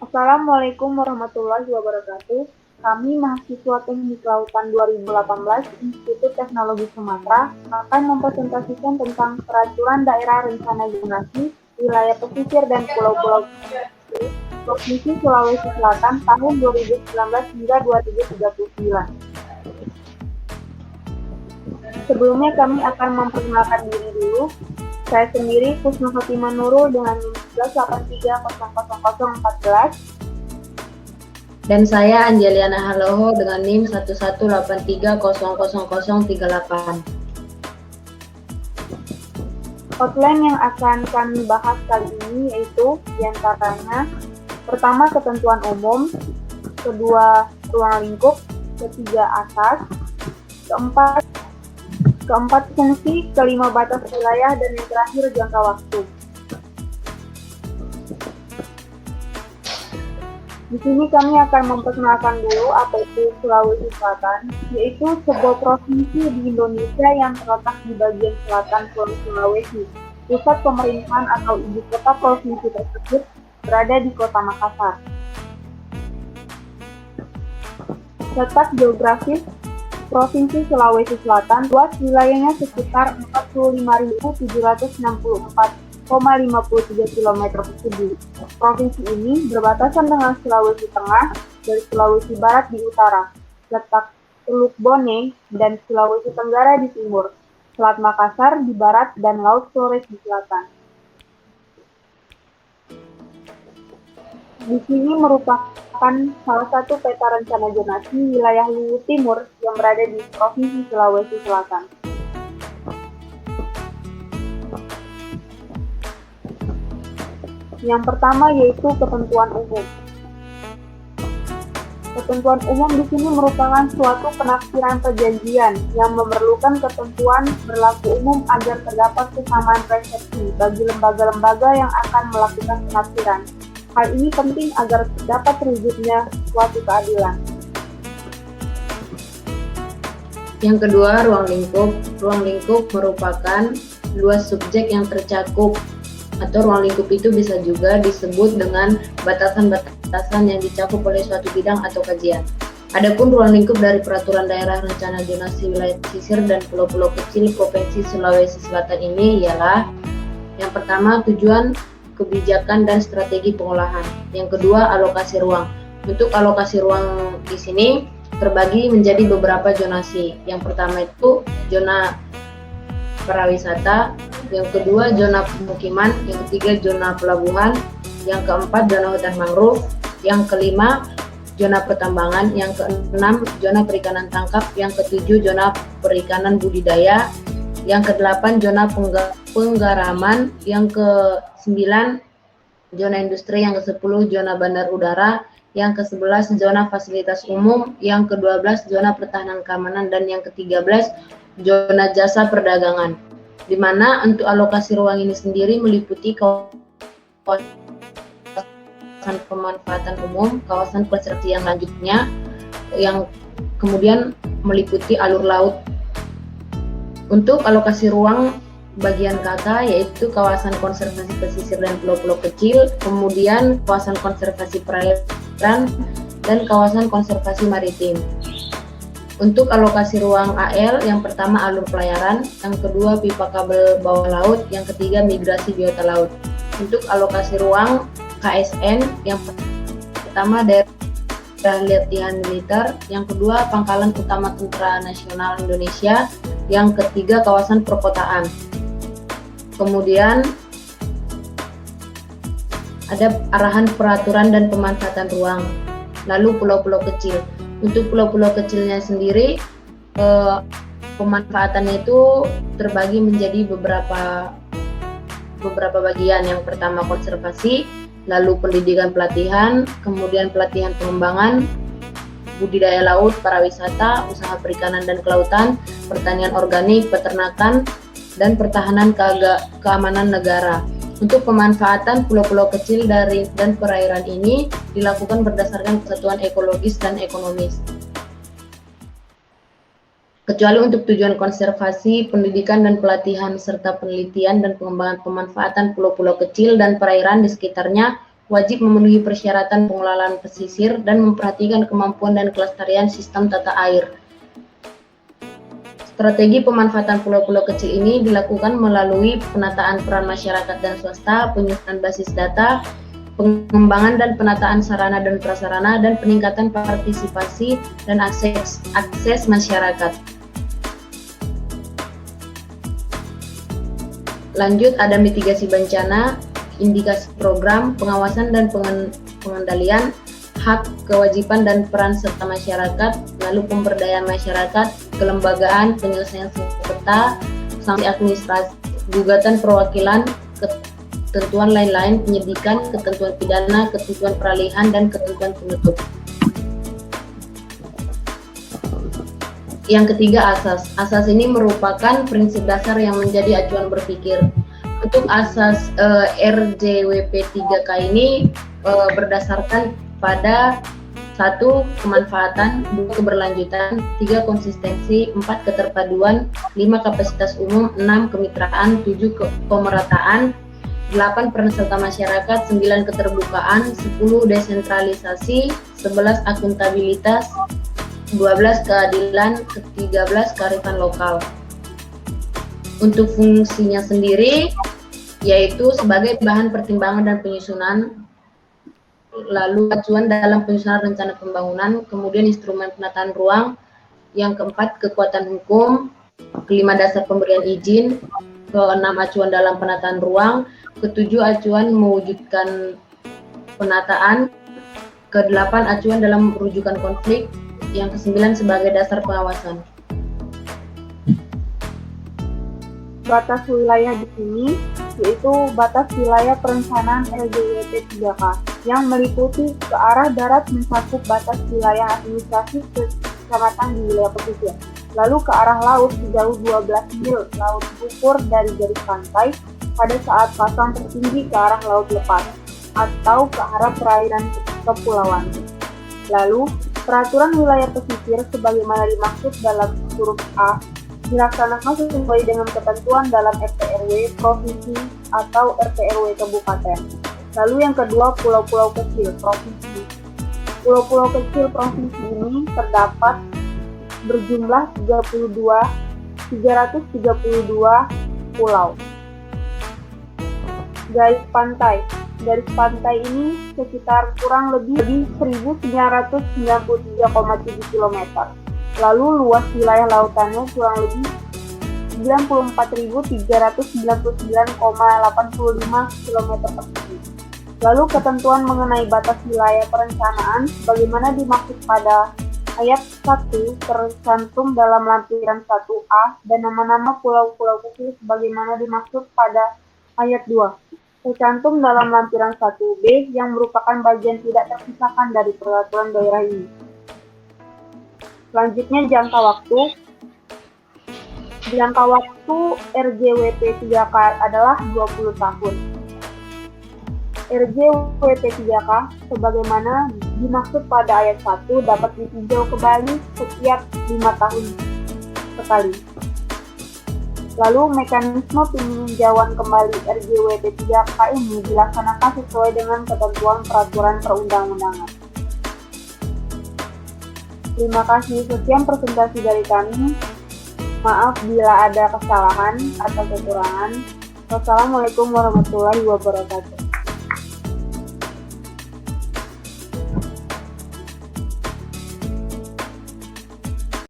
Assalamualaikum warahmatullahi wabarakatuh. Kami mahasiswa Teknik Kelautan 2018 Institut Teknologi Sumatera akan mempresentasikan tentang peraturan daerah rencana zonasi wilayah pesisir dan pulau-pulau Provinsi Sulawesi Selatan tahun 2019 hingga 2039. Sebelumnya kami akan memperkenalkan diri dulu. Saya sendiri Kusno Fatimah Nurul dengan NIM 183000014. Dan saya Anjeliana Haloho dengan NIM 118300038. Outline yang akan kami bahas kali ini yaitu diantaranya pertama ketentuan umum, kedua ruang lingkup, ketiga asas, keempat fungsi, kelima batas wilayah, dan yang terakhir jangka waktu. Di sini kami akan memperkenalkan dulu apa itu Sulawesi Selatan, yaitu sebuah provinsi di Indonesia yang terletak di bagian selatan Pulau Sulawesi. Pusat pemerintahan atau ibu kota provinsi tersebut berada di Kota Makassar. Letak geografis Provinsi Sulawesi Selatan, luas wilayahnya sekitar 45.764,53 km persegi. Provinsi ini berbatasan dengan Sulawesi Tengah dan Sulawesi Barat di utara, letak Teluk Bone dan Sulawesi Tenggara di timur, Selat Makassar di barat, dan Laut Flores di selatan. Di sini merupakan salah satu peta rencana zonasi wilayah Luwu Timur yang berada di Provinsi Sulawesi Selatan. Yang pertama yaitu ketentuan umum. Ketentuan umum di sini merupakan suatu penafsiran perjanjian yang memerlukan ketentuan berlaku umum agar terdapat kesamaan persepsi bagi lembaga-lembaga yang akan melakukan penafsiran. Hal ini penting agar dapat terwujudnya suatu keadilan. Yang kedua, ruang lingkup. Ruang lingkup merupakan luas subjek yang tercakup, atau ruang lingkup itu bisa juga disebut dengan batasan-batasan yang dicakup oleh suatu bidang atau kajian. Adapun ruang lingkup dari Peraturan Daerah Rencana Zonasi Wilayah Pesisir dan Pulau-Pulau Kecil Provinsi Sulawesi Selatan ini ialah yang pertama, tujuan, kebijakan, dan strategi pengolahan. Yang kedua, alokasi ruang. Untuk alokasi ruang di sini terbagi menjadi beberapa zonasi. Yang pertama itu zona pariwisata, yang kedua zona pemukiman, yang ketiga zona pelabuhan, yang keempat zona hutan mangrove, yang kelima zona pertambangan, yang keenam zona perikanan tangkap, yang ketujuh zona perikanan budidaya, yang kedelapan zona penggaraman, yang ke-9 zona industri, yang ke-10 zona bandar udara, yang ke-11 zona fasilitas umum, yang ke-12 zona pertahanan keamanan, dan yang ke-13 zona jasa perdagangan. Di mana untuk alokasi ruang ini sendiri meliputi kawasan pemanfaatan umum, kawasan konservasi yang lanjutnya, yang kemudian meliputi alur laut. Untuk alokasi ruang bagian KK yaitu kawasan konservasi pesisir dan pulau-pulau kecil, kemudian kawasan konservasi perairan, dan kawasan konservasi maritim. Untuk alokasi ruang AL, yang pertama alur pelayaran, yang kedua pipa kabel bawah laut, yang ketiga migrasi biota laut. Untuk alokasi ruang KSN, yang pertama daerah latihan militer, yang kedua pangkalan utama Tentara Nasional Indonesia, yang ketiga kawasan perkotaan. Kemudian ada arahan peraturan dan pemanfaatan ruang. Lalu pulau-pulau kecil. Untuk pulau-pulau kecilnya sendiri, pemanfaatannya itu terbagi menjadi beberapa bagian. Yang pertama konservasi, lalu pendidikan pelatihan, kemudian pelatihan pengembangan, budidaya laut, pariwisata, usaha perikanan dan kelautan, pertanian organik, peternakan, dan pertahanan keamanan negara. Untuk pemanfaatan pulau-pulau kecil dan perairan ini dilakukan berdasarkan kesatuan ekologis dan ekonomis. Kecuali untuk tujuan konservasi, pendidikan dan pelatihan, serta penelitian dan pengembangan pemanfaatan pulau-pulau kecil dan perairan di sekitarnya wajib memenuhi persyaratan pengelolaan pesisir dan memperhatikan kemampuan dan kelestarian sistem tata air. Strategi pemanfaatan pulau-pulau kecil ini dilakukan melalui penataan peran masyarakat dan swasta, penyusunan basis data, pengembangan dan penataan sarana dan prasarana, dan peningkatan partisipasi dan akses masyarakat. Lanjut, ada mitigasi bencana, indikasi program, pengawasan dan pengendalian, hak, kewajiban dan peran serta masyarakat, lalu pemberdayaan masyarakat, kelembagaan, penyelesaian sengketa, sanksi administrasi, gugatan perwakilan, ketentuan lain-lain, penyidikan, ketentuan pidana, ketentuan peralihan, dan ketentuan penutup. Yang ketiga, asas. Asas ini merupakan prinsip dasar yang menjadi acuan berpikir. Untuk asas RJWP 3K ini berdasarkan pada 1. Kemanfaatan, 2. Keberlanjutan, 3. Konsistensi, 4. Keterpaduan, 5. Kapasitas umum, 6. Kemitraan, 7. Pemerataan, 8. Peran serta masyarakat, 9. Keterbukaan, 10. Desentralisasi, 11. Akuntabilitas, 12. Keadilan, 13. Kearifan lokal. Untuk fungsinya sendiri, yaitu sebagai bahan pertimbangan dan penyusunan, lalu acuan dalam penyusunan rencana pembangunan, kemudian instrumen penataan ruang, yang keempat kekuatan hukum, kelima dasar pemberian izin, keenam acuan dalam penataan ruang, ketujuh acuan mewujudkan penataan, kedelapan acuan dalam rujukan konflik, yang kesembilan sebagai dasar pengawasan. Batas wilayah di sini yaitu batas wilayah perencanaan RJWP 3K yang meliputi ke arah darat mencakup batas wilayah administrasi kecamatan di wilayah pesisir, lalu ke arah laut sejauh 12 mil laut ukur dari garis pantai pada saat pasang tertinggi ke arah laut lepas atau ke arah perairan kepulauan. Lalu peraturan wilayah pesisir sebagaimana dimaksud dalam huruf A dilaksanakan sesuai dengan ketentuan dalam RT/RW provinsi atau RT/RW kabupaten. Lalu yang kedua, pulau-pulau kecil provinsi. Pulau-pulau kecil provinsi ini terdapat berjumlah 332 pulau. Garis pantai. Garis pantai ini sekitar kurang lebih 1993,7 km. Lalu luas wilayah lautannya kurang lebih 94.399,85 km persegi. Lalu ketentuan mengenai batas wilayah perencanaan bagaimana dimaksud pada ayat 1 tercantum dalam lampiran 1A dan nama-nama pulau-pulau kecil sebagaimana dimaksud pada ayat 2 tercantum dalam lampiran 1B yang merupakan bagian tidak terpisahkan dari peraturan daerah ini. Selanjutnya jangka waktu. Jangka waktu RJWP 3K adalah 20 tahun. RJWP 3K sebagaimana dimaksud pada ayat 1 dapat ditinjau kembali setiap 5 tahun sekali. Lalu mekanisme peninjauan kembali RJWP 3K ini dilaksanakan sesuai dengan ketentuan peraturan perundang-undangan. Terima kasih, sekian presentasi dari kami. Maaf bila ada kesalahan atau kekurangan. Wassalamualaikum warahmatullahi wabarakatuh.